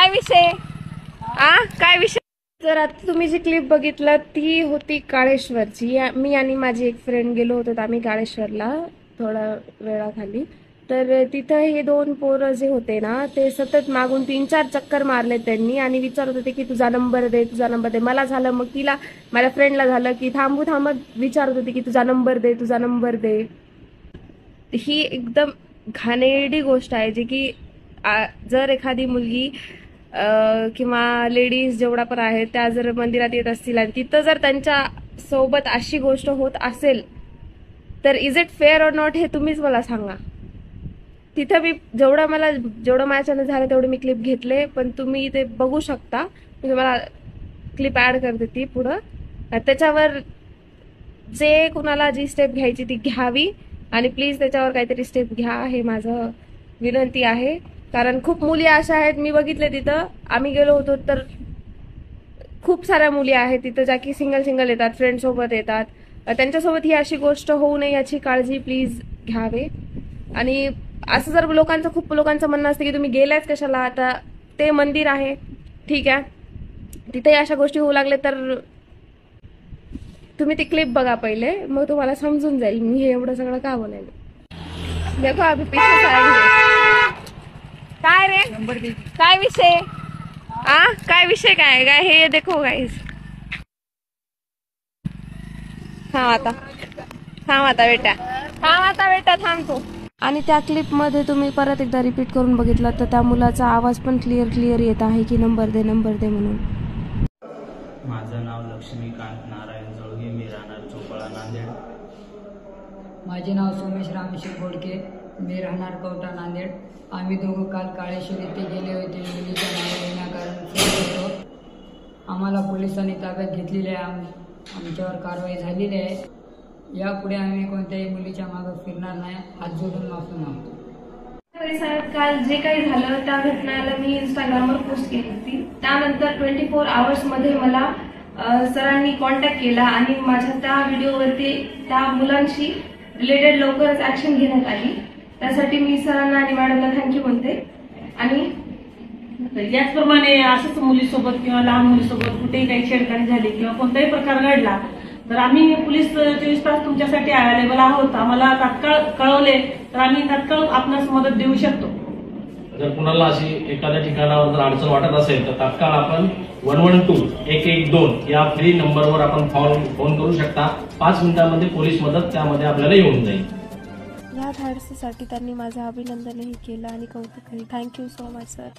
काय विषय काय विषय? तर आता तुम्ही जी क्लिप बघितलं ती होती काळेश्वरची। मी आणि माझी एक फ्रेंड गेलो होतो आम्ही काळेश्वरला थोडा वेळाखाली। तर तिथं हे दोन पोरं जे होते ना ते सतत मागून 3-4 चक्कर मारले त्यांनी आणि विचारत होते की तुझा नंबर दे तुझा नंबर दे। मला झालं, मग तिला माझ्या फ्रेंडला झालं की थांबत विचारत होती की तुझा नंबर दे तुझा नंबर दे। ही एकदम घाणेरडी गोष्ट आहे जी की जर एखादी मुलगी किंवा लेडीज जेवढा पण आहेत त्या जर मंदिरात येत असतील आणि तिथं जर त्यांच्या सोबत अशी गोष्ट होत असेल तर is it fair or not हे तुम्हीच मला सांगा। तिथं मी जेवढं माझ्यानं झालं तेवढे मी क्लिप घेतले, पण तुम्ही ते बघू शकता। मी तुम्हाला क्लिप ऍड करते ती पुढं, त्याच्यावर जे कुणाला जी स्टेप घ्यायची ती घ्यावी आणि प्लीज त्याच्यावर काहीतरी स्टेप घ्या हे माझं विनंती आहे। कारण खूप मुली अशा आहेत मी बघितले तिथं आम्ही गेलो होतो तर खूप साऱ्या मुली आहेत तिथं ज्या की सिंगल येतात, फ्रेंड सोबत येतात, त्यांच्यासोबत ही अशी गोष्ट होऊ नये याची काळजी प्लीज घ्यावे। आणि असं जर खूप लोकांचं म्हणणं असतं की तुम्ही गेल्याच कशाला, आता ते मंदिर आहे ठीक आहे, तिथे अशा गोष्टी होऊ लागले तर तुम्ही ती क्लिप बघा पहिले, मग तुम्हाला समजून जाईल मी हे एवढं सगळं का बोलायला। देखो अभी पीछे काय रे काय विषय काय विषय काय हे देखो गाइस। थांब आता बेटा थांबतो। आणि त्या क्लिप मध्ये तुम्ही परत एकदा रिपीट करून बघितलं तर त्या मुलाचा आवाज पण क्लिअर येत आहे की नंबर दे म्हणून। माझं नाव लक्ष्मीकांत नारायण जळगे, मी राहणार चोपळा नांदेड। माझे नाव सोमेश रामेश्वर बोडके, मी राहणार कवठा नांदेड। आम्ही दोघं काल काळेश्वर येथे गेले होते मुलीच्या नावे विनाकारण। आम्हाला पोलिसांनी ताब्यात घेतलेले आहे, आमच्यावर कारवाई झालेली आहे। यापुढे आम्ही कोणत्याही मुलीच्या मागे फिरणार नाही, हात जोडून माफी मागतो। परिसरात काल जे काही झालं त्या घटनेला मी इंस्टाग्रामवर पोस्ट केली होती। त्यानंतर 24 आवर्स मध्ये मला सरांनी कॉन्टॅक्ट केला आणि माझ्या त्या व्हिडिओवरती त्या मुलांशी रिलेटेड लवकरच ऍक्शन घेण्यात आली। त्यासाठी मी सरांना आणि मॅडमला थँक्यू म्हणते। आणि याचप्रमाणे असंच मुलीसोबत किंवा लहान मुलीसोबत कुठेही काही छेडखानी झाली किंवा कोणताही प्रकार घडला तर आम्ही पोलीस 24 तास तुमच्यासाठी अवेलेबल आहोत। आम्हाला तात्काळ कळवले तर आम्ही तात्काळ आपणास मदत देऊ शकतो। जर कुणाला अशी एखाद्या ठिकाणावर जर अडचण वाटत असेल तर तात्काळ आपण 112 या फ्री नंबरवर आपण फोन करू शकता। 5 मिनिटांमध्ये पोलीस मदत त्यामध्ये आपल्याला येऊन जाईल। या धाडसीसाठी त्यांनी माझं अभिनंदनही केलं आणि कौतुकही। Thank you so much sir.